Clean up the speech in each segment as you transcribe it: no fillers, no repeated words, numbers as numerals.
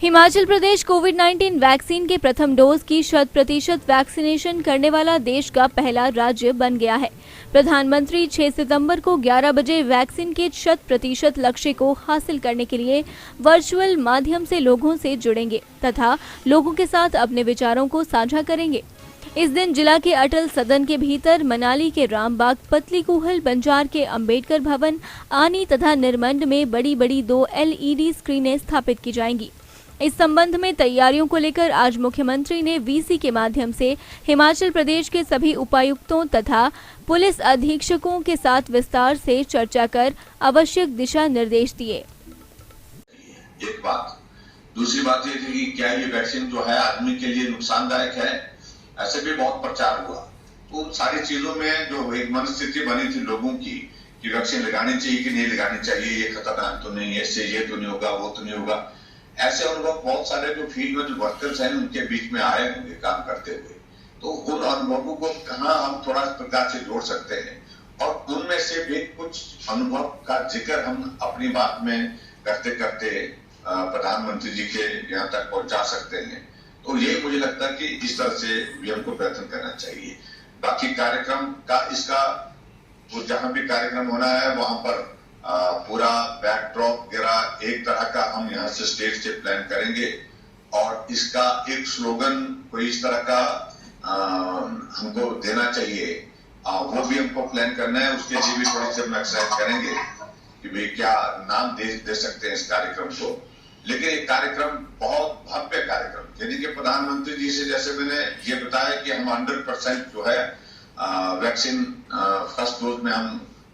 हिमाचल प्रदेश कोविड-19 vaccine के प्रथम dose की 100% वैक्सीनेशन करने वाला देश का पहला राज्य बन गया है। प्रधानमंत्री 6 सितंबर को 11 बजे वैक्सीन के 100% लक्ष्य को हासिल करने के लिए वर्चुअल माध्यम से लोगों से जुड़ेंगे तथा लोगों के साथ अपने विचारों को साझा करेंगे। इस दिन जिला के अटल सदन के भीतर, मनाली के रामबाग, पतली कूहल, बंजार के अंबेडकर भवन, आनी तथा निरमंड में बड़ी 2 LED स्क्रीनें स्थापित की जाएंगी। इस संबंध में तैयारियों को लेकर आज मुख्यमंत्री ने वीसी के माध्यम से हिमाचल प्रदेश के सभी उपायुक्तों तथा पुलिस अधीक्षकों के साथ विस्तार से चर्चा कर आवश्यक दिशा निर्देश दिए। एक बात, दूसरी बात ये थी कि क्या ये वैक्सीन जो है आदमी के लिए नुकसानदायक है, ऐसे भी बहुत प्रचार हुआ। तो उन सारी चीजों में जो एक मनस्थिति बनी थी लोगों की कि वैक्सीन लगानी चाहिए कि नहीं लगानी चाहिए, ये खतरनाक तो नहीं है, इससे ये तो नहीं होगा, वो तो नहीं होगा, ऐसे अनुभव बहुत सारे जो फील्ड में जो वर्कर्स हैं उनके बीच में आए होंगे काम करते हुए। तो उन अनुभवों को कहाँ हम थोड़ा प्रकार से जोड़ सकते हैं और उनमें से भी कुछ अनुभव का जिक्र हम अपनी बात में करते करते प्रधानमंत्री जी के यहाँ तक पहुंचा सकते हैं। तो ये मुझे लगता है कि इस तरह से भी हमको प्रयत्न करना चाहिए। बाकी कार्यक्रम का इसका जहां भी कार्यक्रम होना है वहां पर पूरा बैकड्रॉप वगैरह एक तरह का हम यहाँ से स्टेज से प्लान करेंगे और इसका एक स्लोगन कोई इस तरह का हमको देना चाहिए, वो भी हमको प्लान करना है। उसके लिए भी थोड़ी सी हम एक्सरसाइज करेंगे कि भाई क्या नाम दे सकते हैं इस कार्यक्रम को। लेकिन एक कार्यक्रम बहुत भव्य कार्यक्रम, यानी कि प्रधानमंत्री जी से जैसे मैंने ये बताया कि हम 100% जो है वैक्सीन फर्स्ट डोज में हम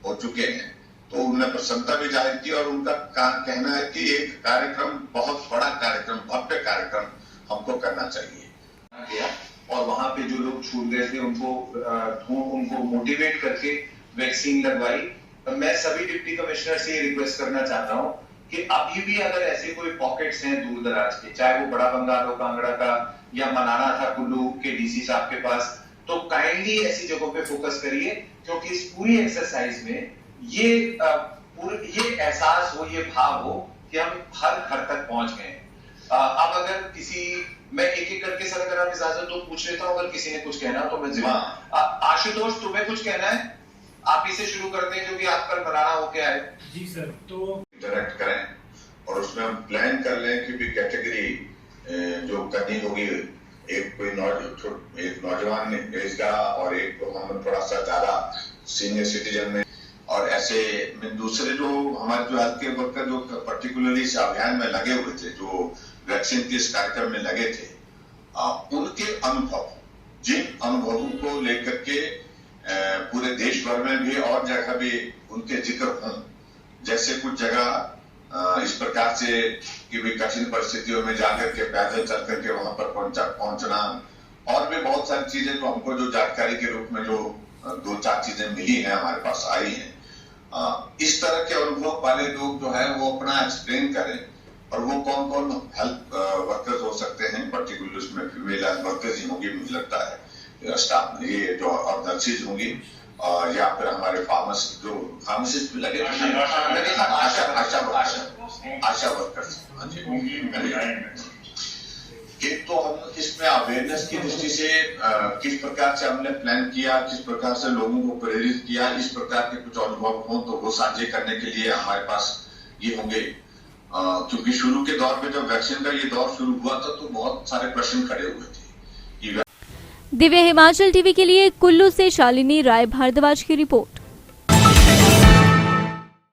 हो चुके हैं, तो उन्होंने प्रसन्नता भी जाहिर की और उनका कहना है कि एक कार्यक्रम, बहुत बड़ा कार्यक्रम, भव्य कार्यक्रम हमको करना चाहिए। और वहां पे जो लोग छूट गए थे उनको मोटिवेट करके वैक्सीन लगवाई। मैं सभी डिप्टी कमिश्नर से ये रिक्वेस्ट करना चाहता हूँ कि अभी भी अगर ऐसे कोई पॉकेट्स हैं दूर दराज के, चाहे वो बड़ा बंगाल हो कांगड़ा का या मनाना था कुल्लू के डीसी साहब के पास, तो काइंडली ऐसी जगहों पे फोकस करिए, क्योंकि इस पूरी एक्सरसाइज में ये एहसास हो, ये भाव हो कि हम हर घर तक पहुंच गए। अब अगर किसी, मैं एक करके सर अगर आप इजाजत तो पूछ लेता हूं, अगर किसी ने कुछ कहना तो मैं जिम्मा। आशुतोष, तुम्हें कुछ कहना है? आप इसे शुरू करते हैं क्योंकि आप कल बनाना हो क्या है। जी सर, तो इंटरेक्ट करें और उसमें हम प्लान कर लें कि भी कैटेगरी जो करनी होगी, एक कोई एक नौजवान एज का और एक तो हम थोड़ा सा ज्यादा सीनियर सिटीजन में, और ऐसे में दूसरे जो हमारे जो हेल्थ केयर वर्कर जो पर्टिकुलरली इस अभियान में लगे हुए थे, जो वैक्सीन के इस कार्यक्रम में लगे थे, उनके अनुभव, जिन अनुभवों को लेकर के पूरे देश भर में भी और जगह भी उनके जिक्र हों। जैसे कुछ जगह इस प्रकार से कि भी कठिन परिस्थितियों में जाकर के पैदल चल करके वहां पर पहुंचना, और भी बहुत सारी चीजें जो हमको जो जानकारी के रूप में जो 2-4 चीजें मिली हैं, हमारे पास आई हैं। इस तरह के अनुभव वाले लोग जो है वो अपना एक्सप्लेन करें, और वो कौन कौन हेल्थ वर्कर्स हो सकते हैं, पर्टिकुलर उसमें फीमेल हेल्थ वर्कर्स ही होंगी मुझे लगता है, स्टाफ ये जो और नर्सेज होंगी, या फिर हमारे फार्मासिस्ट भी लगे, आशा वर्कर्स। एक तो हम इसमें अवेयरनेस की दृष्टि से किस प्रकार से हमने प्लान किया, किस प्रकार से लोगों को प्रेरित किया, इस प्रकार के कुछ अनुभव हों तो वो साझे करने के लिए हमारे पास ये होंगे। क्योंकि शुरू के दौर में जब वैक्सीन का ये दौर शुरू हुआ था तो बहुत सारे प्रश्न खड़े हुए थे। दिव्य हिमाचल टीवी के लिए कुल्लू से शालिनी राय भारद्वाज की रिपोर्ट।